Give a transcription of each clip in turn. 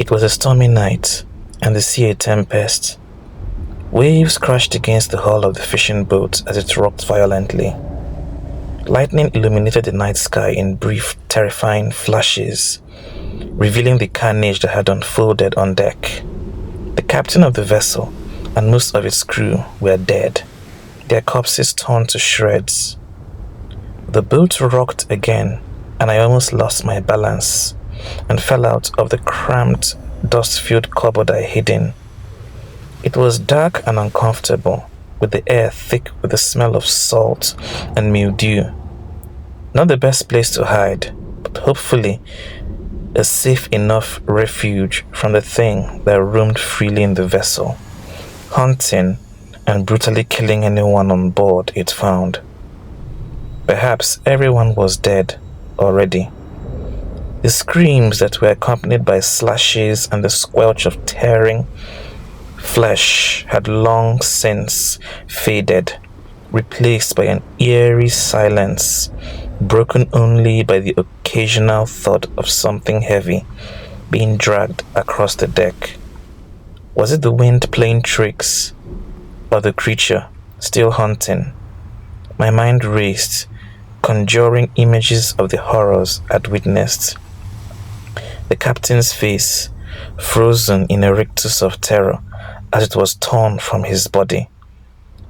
It was a stormy night, and the sea a tempest. Waves crashed against the hull of the fishing boat as it rocked violently. Lightning illuminated the night sky in brief, terrifying flashes, revealing the carnage that had unfolded on deck. The captain of the vessel and most of its crew were dead, their corpses torn to shreds. The boat rocked again, and I almost lost my balance and fell out of the cramped, dust-filled cupboard I hid in. It was dark and uncomfortable, with the air thick with the smell of salt and mildew. Not the best place to hide, but hopefully a safe enough refuge from the thing that roamed freely in the vessel, hunting and brutally killing anyone on board it found. Perhaps everyone was dead already. The screams that were accompanied by slashes and the squelch of tearing flesh had long since faded, replaced by an eerie silence, broken only by the occasional thud of something heavy being dragged across the deck. Was it the wind playing tricks, or the creature still hunting? My mind raced, conjuring images of the horrors I'd witnessed. The captain's face, frozen in a rictus of terror as it was torn from his body.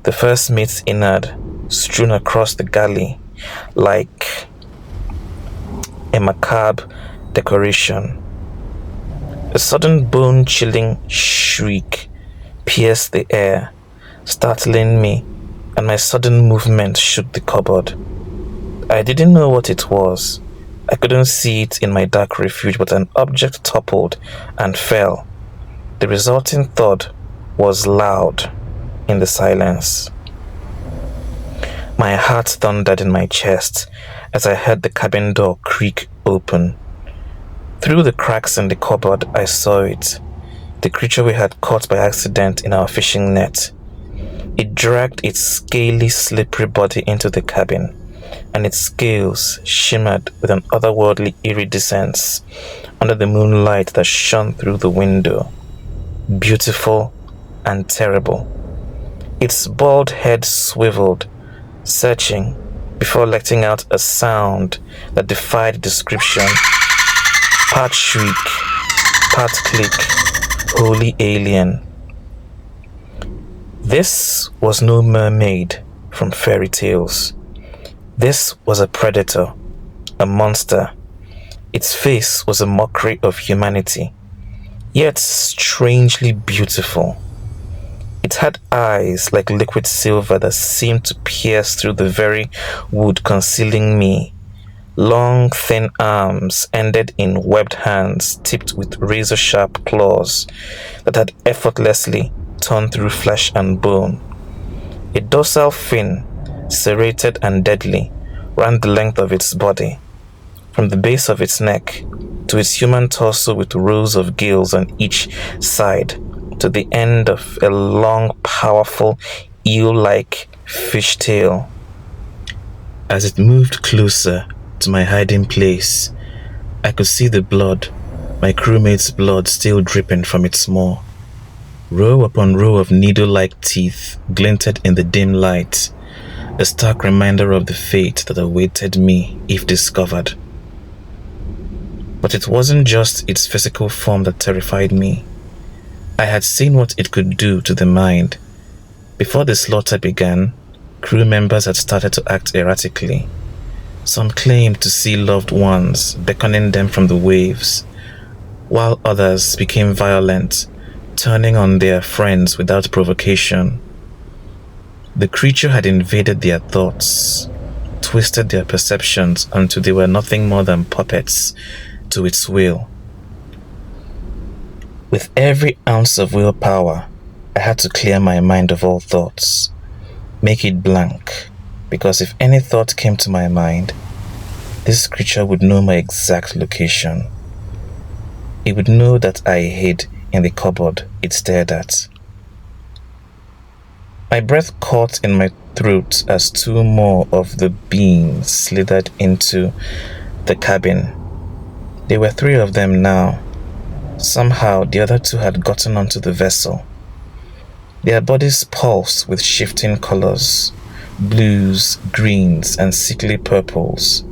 The first mate's innard strewn across the galley like a macabre decoration. A sudden bone-chilling shriek pierced the air, startling me, and my sudden movement shook the cupboard. I didn't know what it was. I couldn't see it in my dark refuge, but an object toppled and fell. The resulting thud was loud in the silence. My heart thundered in my chest as I heard the cabin door creak open. Through the cracks in the cupboard, I saw it, the creature we had caught by accident in our fishing net. It dragged its scaly, slippery body into the cabin, and its scales shimmered with an otherworldly iridescence under the moonlight that shone through the window. Beautiful and terrible. Its bald head swiveled, searching, before letting out a sound that defied description. Part shriek, part click, wholly alien. This was no mermaid from fairy tales. This was a predator, a monster. Its face was a mockery of humanity, yet strangely beautiful. It had eyes like liquid silver that seemed to pierce through the very wood concealing me. Long, thin arms ended in webbed hands tipped with razor-sharp claws that had effortlessly torn through flesh and bone. A dorsal fin, serrated and deadly, ran the length of its body, from the base of its neck to its human torso with rows of gills on each side, to the end of a long, powerful, eel-like fishtail. As it moved closer to my hiding place, I could see the blood, my crewmate's blood, still dripping from its maw. Row upon row of needle-like teeth glinted in the dim light, a stark reminder of the fate that awaited me if discovered. But it wasn't just its physical form that terrified me. I had seen what it could do to the mind. Before the slaughter began, crew members had started to act erratically. Some claimed to see loved ones beckoning them from the waves, while others became violent, turning on their friends without provocation. The creature had invaded their thoughts, twisted their perceptions until they were nothing more than puppets to its will. With every ounce of willpower, I had to clear my mind of all thoughts, make it blank, because if any thought came to my mind, this creature would know my exact location. It would know that I hid in the cupboard it stared at. My breath caught in my throat as two more of the beings slithered into the cabin. There were three of them now, Somehow, the other two had gotten onto the vessel. Their bodies pulsed with shifting colors, blues, greens, and sickly purples,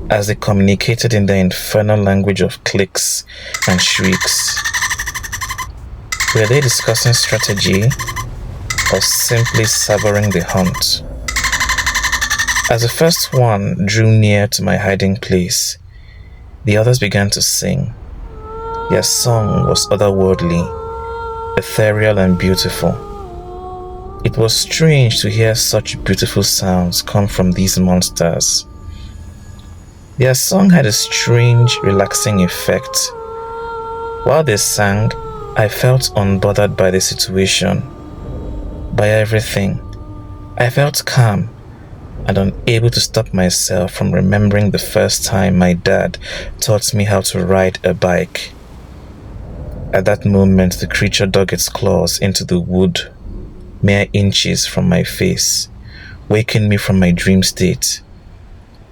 as they communicated in the infernal language of clicks and shrieks. Were they discussing strategy or simply savoring the hunt? As the first one drew near to my hiding place, the others began to sing. Their song was otherworldly, ethereal, and beautiful. It was strange to hear such beautiful sounds come from these monsters. Their song had a strange, relaxing effect. While they sang, I felt unbothered by the situation, by everything. I felt calm and unable to stop myself from remembering the first time my dad taught me how to ride a bike. At that moment, the creature dug its claws into the wood, mere inches from my face, waking me from my dream state.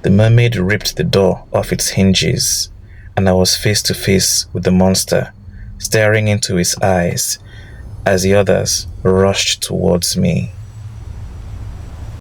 The mermaid ripped the door off its hinges, and I was face to face with the monster, staring into his eyes as the others rushed towards me.